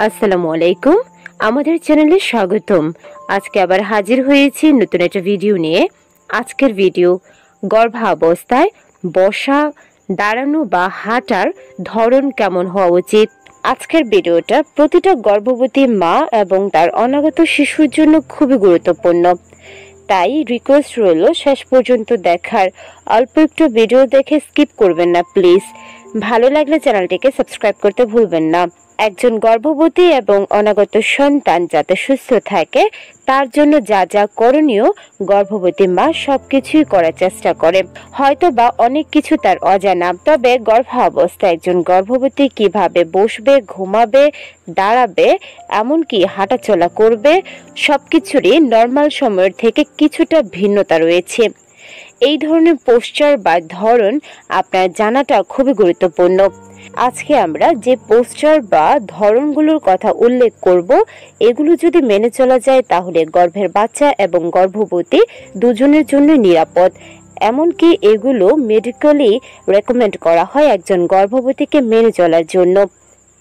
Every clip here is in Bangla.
আসসালামু আলাইকুম। আমাদের চ্যানেলে স্বাগতম। আজকে আবার হাজির হয়েছি নতুন একটা ভিডিও নিয়ে। আজকের ভিডিও গর্ভাবস্থায় বসা, দাঁড়ানো বা হাঁটার ধরন কেমন হওয়া উচিত। আজকের ভিডিওটা প্রতিটা গর্ভবতী মা এবং তার অনাগত শিশুর জন্য খুবই গুরুত্বপূর্ণ। তাই রিকোয়েস্ট রইল শেষ পর্যন্ত দেখার। অল্প একটু ভিডিও দেখে স্কিপ করবেন না প্লিজ। ভালো লাগলে চ্যানেলটিকে সাবস্ক্রাইব করতে ভুলবেন না। একজন গর্ভবতী এবং অনাগত সন্তান যাতে সুস্থ থাকে তার জন্য যা যা করণীয় গর্ভবতী মা সবকিছুই করার চেষ্টা করে। হয়তো বা অনেক কিছু তার অজানা, তবে গর্ভাবস্থায় একজন গর্ভবতী কিভাবে বসবে, ঘুমাবে, দাঁড়াবে, এমনকি হাঁটাচলা করবে, সবকিছুরই নর্মাল সময়ের থেকে কিছুটা ভিন্নতা রয়েছে। এই ধরনের পোস্টার বা ধরন আপনার জানাটা খুবই গুরুত্বপূর্ণ। আজকে আমরা যে পোস্টার বা ধরনগুলোর কথা উল্লেখ করব, এগুলো যদি মেনে চলা যায় তাহলে গর্ভের বাচ্চা এবং গর্ভবতী দুজনের জন্য নিরাপদ। এমনকি এগুলো মেডিকেলি রেকমেন্ড করা হয় একজন গর্ভবতীকে মেনে চলার জন্য।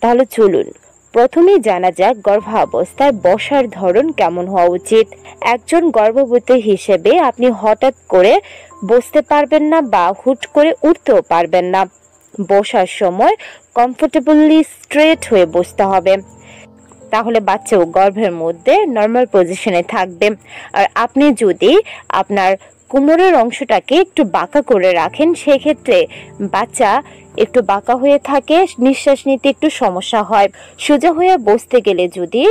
তাহলে চলুন প্রথমেই জানা যাক গর্ভাবস্থায় বসার ধরন কেমন হওয়া উচিত। একজন গর্ভবতী হিসেবে আপনি হঠাৎ করে বসতে পারবেন না বা হুট করে উঠতেও পারবেন না। বসার সময় কমফোর্টেবলি স্ট্রেট হয়ে বসতে হবে, তাহলে বাচ্চাও গর্ভের মধ্যে নর্মাল পজিশনে থাকবে। আর আপনি যদি আপনার কোমরের অংশটাকে একটু বাঁকা করে রাখেন, সেক্ষেত্রে বাচ্চা একটু বাঁকা হয়ে থাকে, নিঃশ্বাস নিতে একটু সমস্যা হয়। সোজা হয়ে বসতে গেলে যদি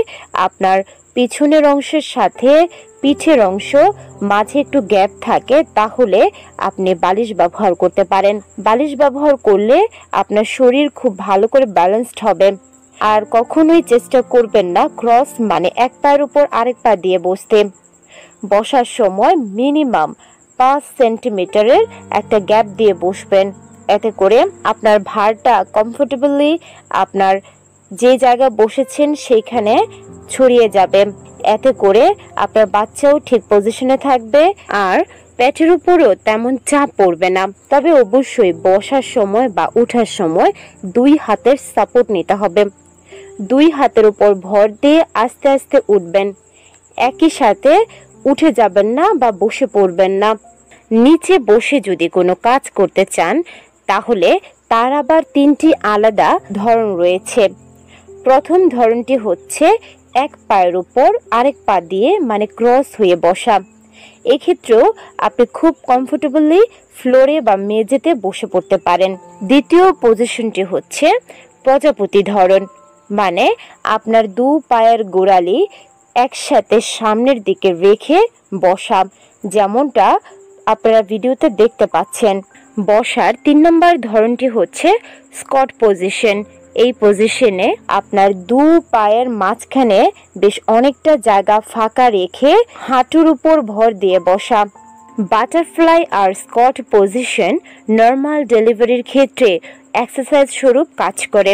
আপনার পিছনের অংশের সাথে পিঠের অংশ মাঝে একটু গ্যাপ থাকে, তাহলে আপনি বালিশ ব্যবহার করতে পারেন। বালিশ ব্যবহার করলে আপনার শরীর খুব ভালো করে ব্যালেন্সড হবে। আর কখনোই চেষ্টা করবেন না ক্রস মানে এক পায়ের উপর আরেক পা দিয়ে বসতে। বসার সময় মিনিমাম 5 সেন্টিমিটারের একটা গ্যাপ দিয়ে বসবেন। এতে করে আপনার ভারটা কমফোর্টেবলি আপনার যে জায়গায় বসেছেন সেইখানে ছড়িয়ে যাবে। এতে করে আপনার বাচ্চাও ঠিক পজিশনে থাকবে আর পেটের উপরও তেমন চাপ পড়বে না। তবে অবশ্যই বসার সময় বা ওঠার সময় 2 হাতের সাপোর্ট নিতে হবে। 2 হাতের উপর ভর দিয়ে আস্তে আস্তে উঠবেন। একই সাথে উঠে যাবেন না বা বসে পড়বেন না। নিচে বসে যদি কোনো কাজ করতে চান তাহলে তার আবার 3টি আলাদা ধরন রয়েছে। প্রথম ধরনটি হচ্ছে এক পায়ের উপর আরেক পা দিয়ে মানে ক্রস হয়ে বসা। এক্ষেত্রেও আপনি খুব কমফোর্টেবলি ফ্লোরে বা মেঝেতে বসে পড়তে পারেন। দ্বিতীয় পজিশনটি হচ্ছে প্রজাপতি ধরন, মানে আপনার 2 পায়ের গোড়ালি একসাথে সামনের দিকে রেখে বসা, যেমনটা আপনারা ভিডিওতে দেখতে পাচ্ছেন। বসার 3 নম্বর ধরনটি হচ্ছে স্কট পজিশন। এই পজিশনে আপনার 2 পায়ের মাঝখানে বেশ অনেকটা জায়গা ফাঁকা রেখে হাঁটুর উপর ভর দিয়ে বসা। বাটারফ্লাই আর স্কট পজিশন নর্মাল ডেলিভারির ক্ষেত্রে এক্সারসাইজ স্বরূপ কাজ করে।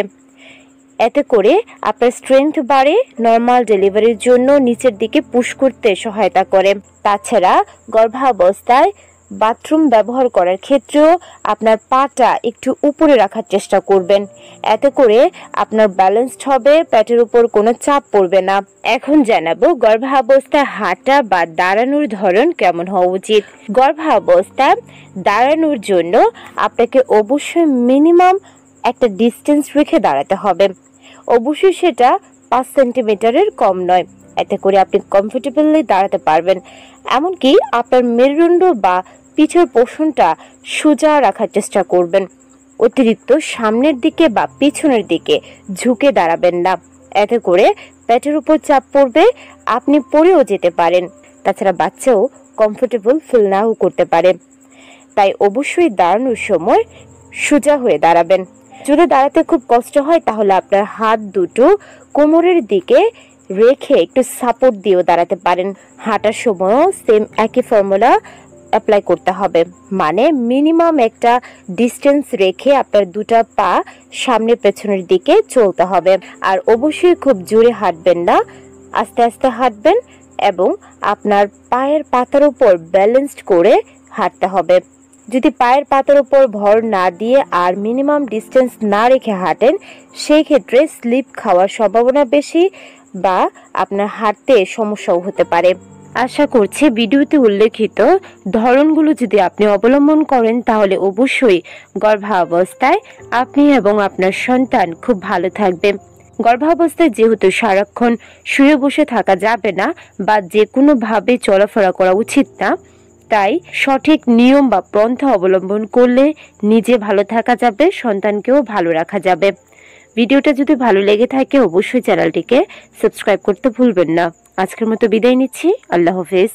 এতে করে আপনার স্ট্রেংথ বাড়ে, নর্মাল ডেলিভারির জন্য নিচের দিকে পুশ করতে সহায়তা করে। তাছাড়া গর্ভাবস্থায় বাথরুম ব্যবহার করার ক্ষেত্রেও আপনার পাটা একটু উপরে রাখার চেষ্টা করবেন। এতে করে আপনার ব্যালেন্সড হবে, পেটের উপর কোনো চাপ পড়বে না। এখন জানাবো গর্ভাবস্থায় হাঁটা বা দাঁড়ানোর ধরন কেমন হওয়া উচিত। গর্ভাবস্থায় দাঁড়ানোর জন্য আপনাকে অবশ্যই মিনিমাম একটা ডিস্টেন্স রেখে দাঁড়াতে হবে। অবশ্যই সেটা 5 সেন্টিমিটারের কম নয়। এতে করে আপনি কমফোর্টেবলি দাঁড়াতে পারবেন। এমনকি আপনার মেরুদণ্ড বা পিঠের পোষণটা সোজা রাখার চেষ্টা করবেন। অতিরিক্ত সামনের দিকে বা পিছনের দিকে ঝুঁকে দাঁড়াবেন না। এতে করে পেটের উপর চাপ পড়বে, আপনি পড়েও যেতে পারেন। তাছাড়া বাচ্চাও কমফোর্টেবল ফিল নাও করতে পারে। তাই অবশ্যই দাঁড়ানোর সময় সোজা হয়ে দাঁড়াবেন। যদি দাঁড়াতে খুব কষ্ট হয় তাহলে আপনার হাত দুটো কোমরের দিকে রেখে একটু সাপোর্ট দিয়েও দাঁড়াতে পারেন। হাঁটার সময়ও সেম একই ফর্মুলা অ্যাপ্লাই করতে হবে, মানে মিনিমাম একটা ডিস্টেন্স রেখে আপনার 2টা পা সামনে পেছনের দিকে চলতে হবে। আর অবশ্যই খুব জোরে হাঁটবেন না, আস্তে আস্তে হাঁটবেন এবং আপনার পায়ের পাতার উপর ব্যালেন্সড করে হাঁটতে হবে। যদি পায়ের পাতার উপর ভর না দিয়ে আর মিনিমাম ডিস্টেন্স না রেখে হাঁটেন, সেই ক্ষেত্রে স্লিপ খাওয়ার সম্ভাবনা বেশি বা আপনার হাঁটতে সমস্যাও হতে পারে। আশা করছি ভিডিওতে উল্লেখিত ধরনগুলো যদি আপনি অবলম্বন করেন তাহলে অবশ্যই গর্ভাবস্থায় আপনি এবং আপনার সন্তান খুব ভালো থাকবে। গর্ভাবস্থায় যেহেতু সারাক্ষণ শুয়ে বসে থাকা যাবে না বা যে কোনোভাবে চলাফেরা করা উচিত না, তাই সঠিক নিয়ম বা পন্থা অবলম্বন করলে নিজে ভালো থাকা যাবে, সন্তানকেও ভালো রাখা যাবে। ভিডিওটা যদি ভালো লেগে থাকে অবশ্যই চ্যানেলটিকে সাবস্ক্রাইব করতে ভুলবেন না। আজকের মতো বিদায় নিচ্ছি। আল্লাহ হাফেজ।